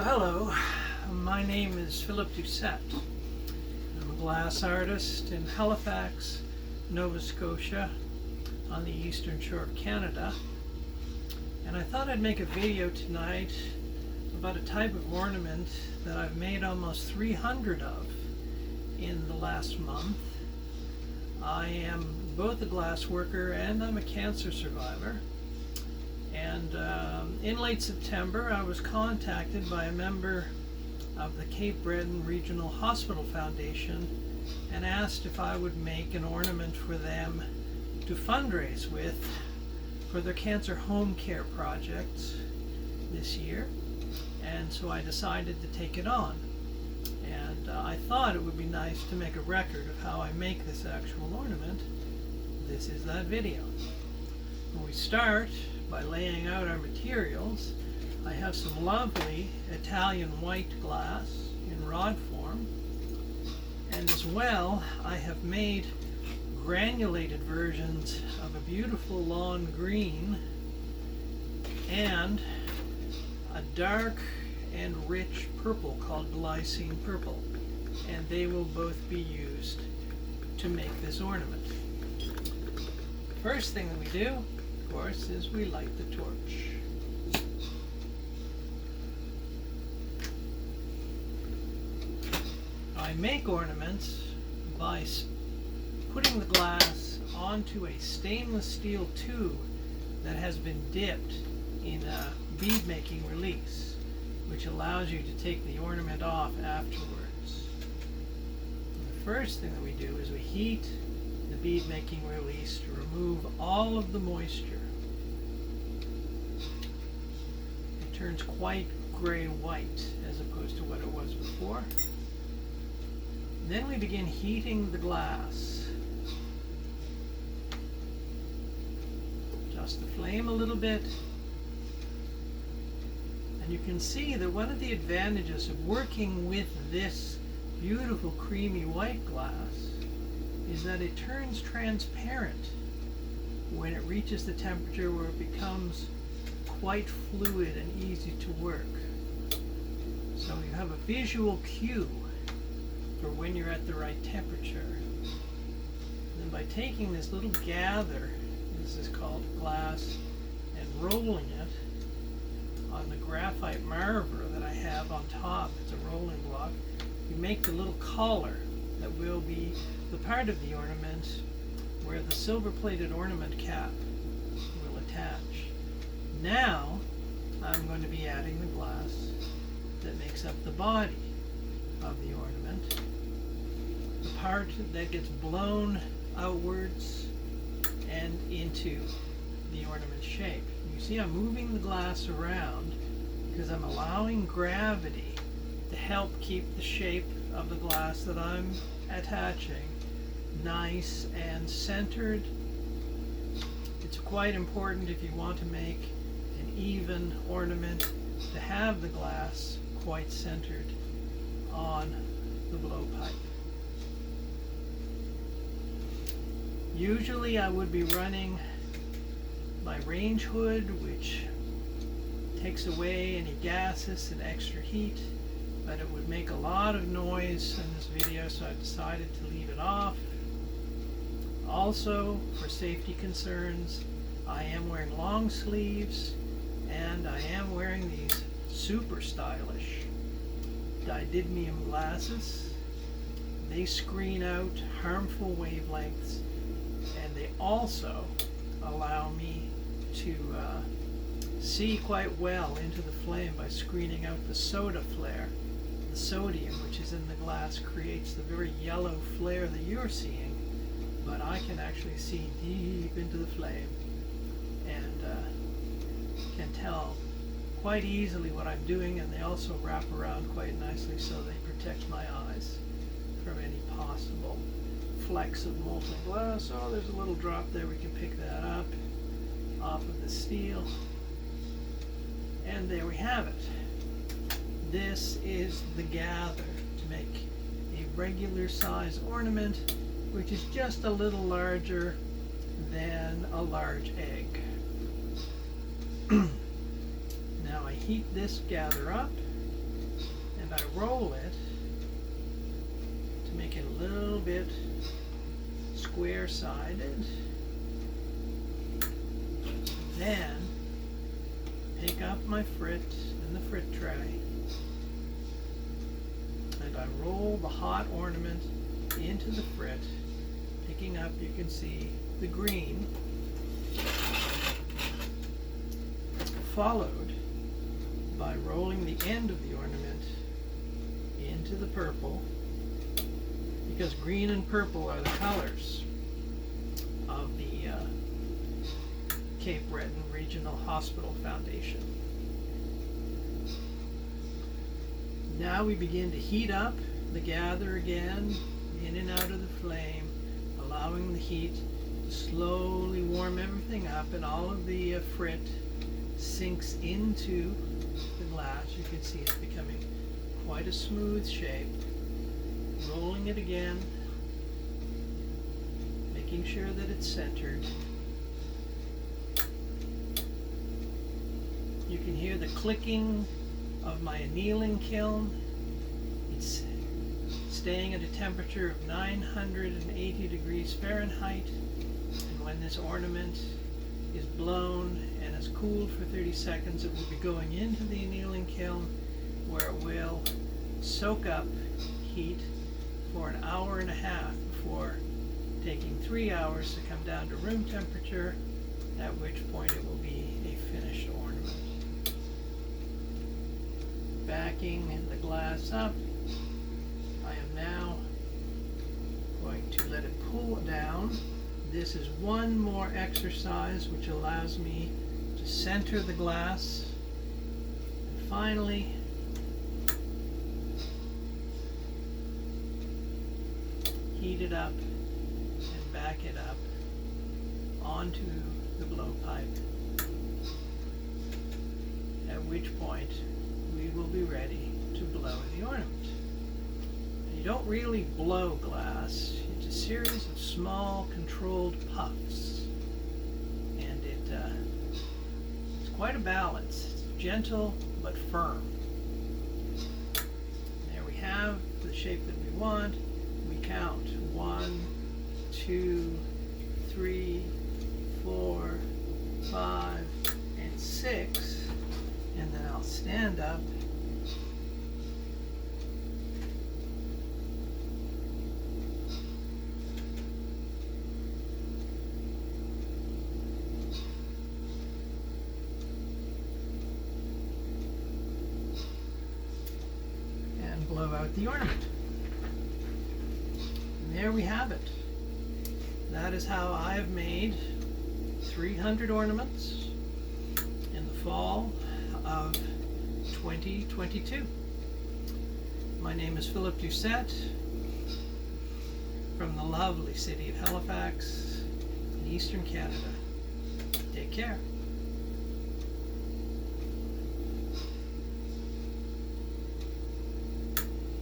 Well, hello. My name is Philip Doucette. I'm a glass artist in Halifax, Nova Scotia, on the eastern shore of Canada. And I thought I'd make a video tonight about a type of ornament that I've made almost 300 of in the last month. I am both a glass worker and I'm a cancer survivor. And in late September, I was contacted by a member of the Cape Breton Regional Hospital Foundation and asked if I would make an ornament for them to fundraise with for their cancer home care projects this year. And so I decided to take it on. And I thought it would be nice to make a record of how I make this actual ornament. This is that video. When we start by laying out our materials, I have some lovely Italian white glass in rod form, and as well I have made granulated versions of a beautiful lawn green and a dark and rich purple called glycine purple, and they will both be used to make this ornament. The first thing that we do, of course, is we light the torch. I make ornaments by putting the glass onto a stainless steel tube that has been dipped in a bead making release, which allows you to take the ornament off afterwards. And the first thing that we do is we heat the bead making release to remove all of the moisture. It turns quite gray white as opposed to what it was before. Then we begin heating the glass. Adjust the flame a little bit. And you can see that one of the advantages of working with this beautiful creamy white glass is that it turns transparent when it reaches the temperature where it becomes quite fluid and easy to work. So you have a visual cue for when you're at the right temperature. And then by taking this little gather, this is called glass, and rolling it on the graphite marver that I have on top, it's a rolling block, you make the little collar that will be the part of the ornament where the silver-plated ornament cap will attach. Now I'm going to be adding the glass that makes up the body of the ornament, the part that gets blown outwards and into the ornament shape. You see I'm moving the glass around because I'm allowing gravity to help keep the shape of the glass that I'm attaching nice and centered. It's quite important if you want to make an even ornament to have the glass quite centered on the blowpipe. Usually I would be running my range hood, which takes away any gases and extra heat, but it would make a lot of noise in this video, so I decided to leave it off. Also, for safety concerns, I am wearing long sleeves and I am wearing these super stylish didymium glasses. They screen out harmful wavelengths, and they also allow me to see quite well into the flame by screening out the soda flare. The sodium which is in the glass creates the very yellow flare that you're seeing, but I can actually see deep into the flame and can tell quite easily what I'm doing, and they also wrap around quite nicely so they protect my eyes from any possible flecks of molten glass. Oh, there's a little drop there, we can pick that up off of the steel. And there we have it. This is the gather to make a regular size ornament, which is just a little larger than a large egg. Now I heat this gather up it a little bit square-sided. Then pick up my frit in the frit tray, and I roll the hot ornament into the frit, picking up, you can see, the green, followed by rolling the end of the ornament into the purple, because green and purple are the colors of the Cape Breton Regional Hospital Foundation. Now we begin to heat up the gather again, in and out of the flame, allowing the heat to slowly warm everything up, and all of the frit sinks into the glass. You can see it's becoming quite a smooth shape. Rolling it again, making sure that it's centered. You can hear the clicking of my annealing kiln. It's staying at a temperature of 980 degrees Fahrenheit, and when this ornament is blown and is cooled for 30 seconds, it will be going into the annealing kiln, where it will soak up heat for an hour and a half before taking 3 hours to come down to room temperature, at which point it will be a finished ornament. Backing the glass up, I am now going to let it pull down. This is one more exercise which allows me to center the glass, and finally heat it up and back it up onto the blowpipe, at which point we will be ready to blow the ornament. You don't really blow glass, it's a series of small controlled puffs, and it's quite a balance. It's gentle but firm. There we have the shape that we want. We count 1, 2, 3, 4, 5, and 6, and then I'll stand up and blow out the ornament. And there we have it. That is how I've made 300 ornaments in the fall of 2022. My name is Philip Doucette from the lovely city of Halifax in Eastern Canada. Take care.